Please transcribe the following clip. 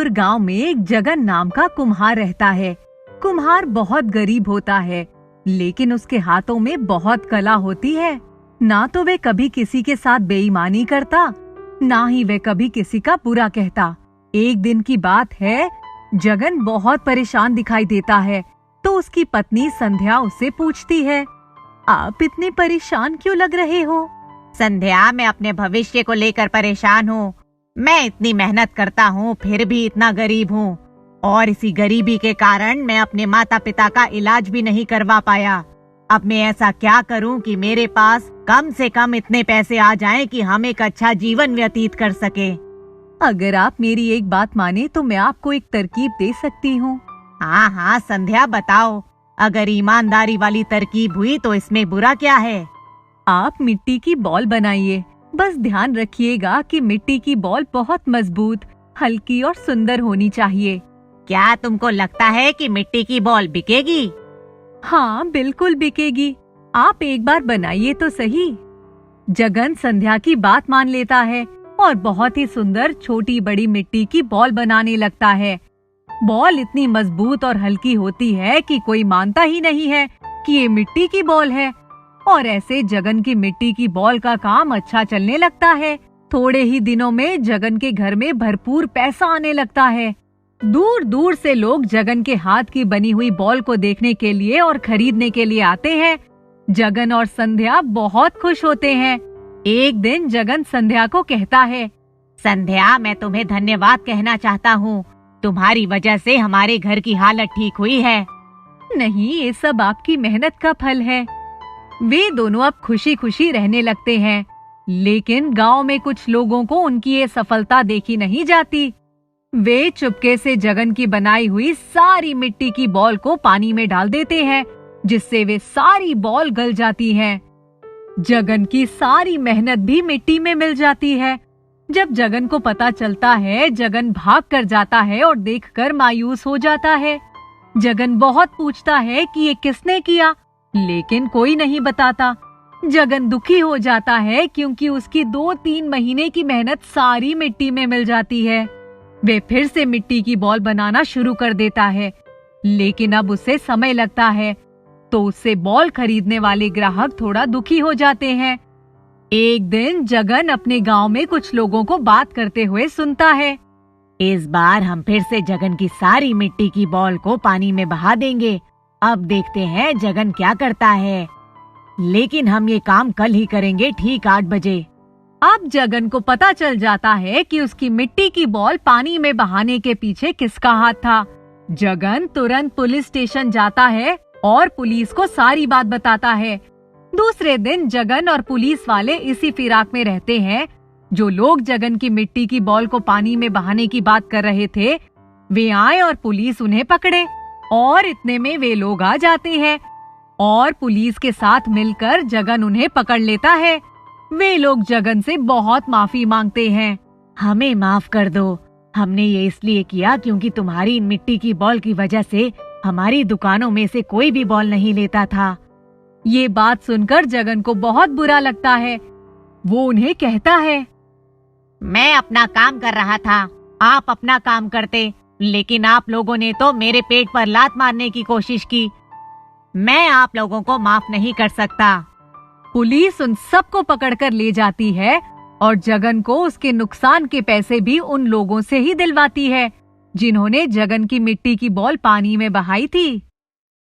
दूर गांव में एक जगन नाम का कुम्हार रहता है। कुम्हार बहुत गरीब होता है, लेकिन उसके हाथों में बहुत कला होती है। ना तो वे कभी किसी के साथ बेईमानी करता, ना ही वे कभी किसी का बुरा कहता। एक दिन की बात है, जगन बहुत परेशान दिखाई देता है, तो उसकी पत्नी संध्या उससे पूछती है, आप इतने परेशान क्यों लग रहे हो? संध्या, मैं अपने भविष्य को लेकर परेशान हूँ। मैं इतनी मेहनत करता हूँ, फिर भी इतना गरीब हूँ, और इसी गरीबी के कारण मैं अपने माता पिता का इलाज भी नहीं करवा पाया। अब मैं ऐसा क्या करूँ कि मेरे पास कम से कम इतने पैसे आ जाएं कि हम एक अच्छा जीवन व्यतीत कर सके। अगर आप मेरी एक बात माने तो मैं आपको एक तरकीब दे सकती हूँ। हाँ हाँ संध्या, बताओ। अगर ईमानदारी वाली तरकीब हुई तो इसमें बुरा क्या है? आप मिट्टी की बॉल बनाइए। बस ध्यान रखिएगा कि मिट्टी की बॉल बहुत मजबूत, हल्की और सुंदर होनी चाहिए। क्या तुमको लगता है कि मिट्टी की बॉल बिकेगी? हाँ, बिल्कुल बिकेगी। आप एक बार बनाइए तो सही। जगन संध्या की बात मान लेता है और बहुत ही सुंदर छोटी बड़ी मिट्टी की बॉल बनाने लगता है। बॉल इतनी मजबूत और हल्की होती है कि कोई मानता ही नहीं है कि ये मिट्टी की बॉल है। और ऐसे जगन की मिट्टी की बॉल का काम अच्छा चलने लगता है। थोड़े ही दिनों में जगन के घर में भरपूर पैसा आने लगता है। दूर दूर से लोग जगन के हाथ की बनी हुई बॉल को देखने के लिए और खरीदने के लिए आते हैं। जगन और संध्या बहुत खुश होते हैं। एक दिन जगन संध्या को कहता है, संध्या, मैं तुम्हें धन्यवाद कहना चाहता हूँ। तुम्हारी वजह से हमारे घर की हालत ठीक हुई है। नहीं, ये सब आपकी मेहनत का फल है। वे दोनों अब खुशी खुशी रहने लगते हैं, लेकिन गांव में कुछ लोगों को उनकी ये सफलता देखी नहीं जाती। वे चुपके से जगन की बनाई हुई सारी मिट्टी की बॉल को पानी में डाल देते हैं, जिससे वे सारी बॉल गल जाती हैं। जगन की सारी मेहनत भी मिट्टी में मिल जाती है। जब जगन को पता चलता है, जगन भाग कर जाता है और देखकर मायूस हो जाता है। जगन बहुत पूछता है कि ये किसने किया, लेकिन कोई नहीं बताता। जगन दुखी हो जाता है क्योंकि उसकी 2-3 महीने की मेहनत सारी मिट्टी में मिल जाती है। वे फिर से मिट्टी की बॉल बनाना शुरू कर देता है, लेकिन अब उसे समय लगता है, तो उससे बॉल खरीदने वाले ग्राहक थोड़ा दुखी हो जाते हैं। एक दिन जगन अपने गांव में कुछ लोगों को बात करते हुए सुनता है, इस बार हम फिर से जगन की सारी मिट्टी की बॉल को पानी में बहा देंगे। अब देखते हैं जगन क्या करता है, लेकिन हम ये काम कल ही करेंगे, ठीक 8 बजे। अब जगन को पता चल जाता है कि उसकी मिट्टी की बॉल पानी में बहाने के पीछे किसका हाथ था। जगन तुरंत पुलिस स्टेशन जाता है और पुलिस को सारी बात बताता है। दूसरे दिन जगन और पुलिस वाले इसी फिराक में रहते हैं। जो लोग जगन की मिट्टी की बॉल को पानी में बहाने की बात कर रहे थे, वे आए और पुलिस उन्हें पकड़े, और इतने में वे लोग आ जाते हैं और पुलिस के साथ मिलकर जगन उन्हें पकड़ लेता है। वे लोग जगन से बहुत माफी मांगते हैं। हमें माफ कर दो, हमने ये इसलिए किया क्योंकि तुम्हारी इन मिट्टी की बॉल की वजह से हमारी दुकानों में से कोई भी बॉल नहीं लेता था। ये बात सुनकर जगन को बहुत बुरा लगता है। वो उन्हें कहता है, मैं अपना काम कर रहा था, आप अपना काम करते, लेकिन आप लोगों ने तो मेरे पेट पर लात मारने की कोशिश की। मैं आप लोगों को माफ नहीं कर सकता। पुलिस उन सबको पकड़कर ले जाती है और जगन को उसके नुकसान के पैसे भी उन लोगों से ही दिलवाती है, जिन्होंने जगन की मिट्टी की बॉल पानी में बहाई थी।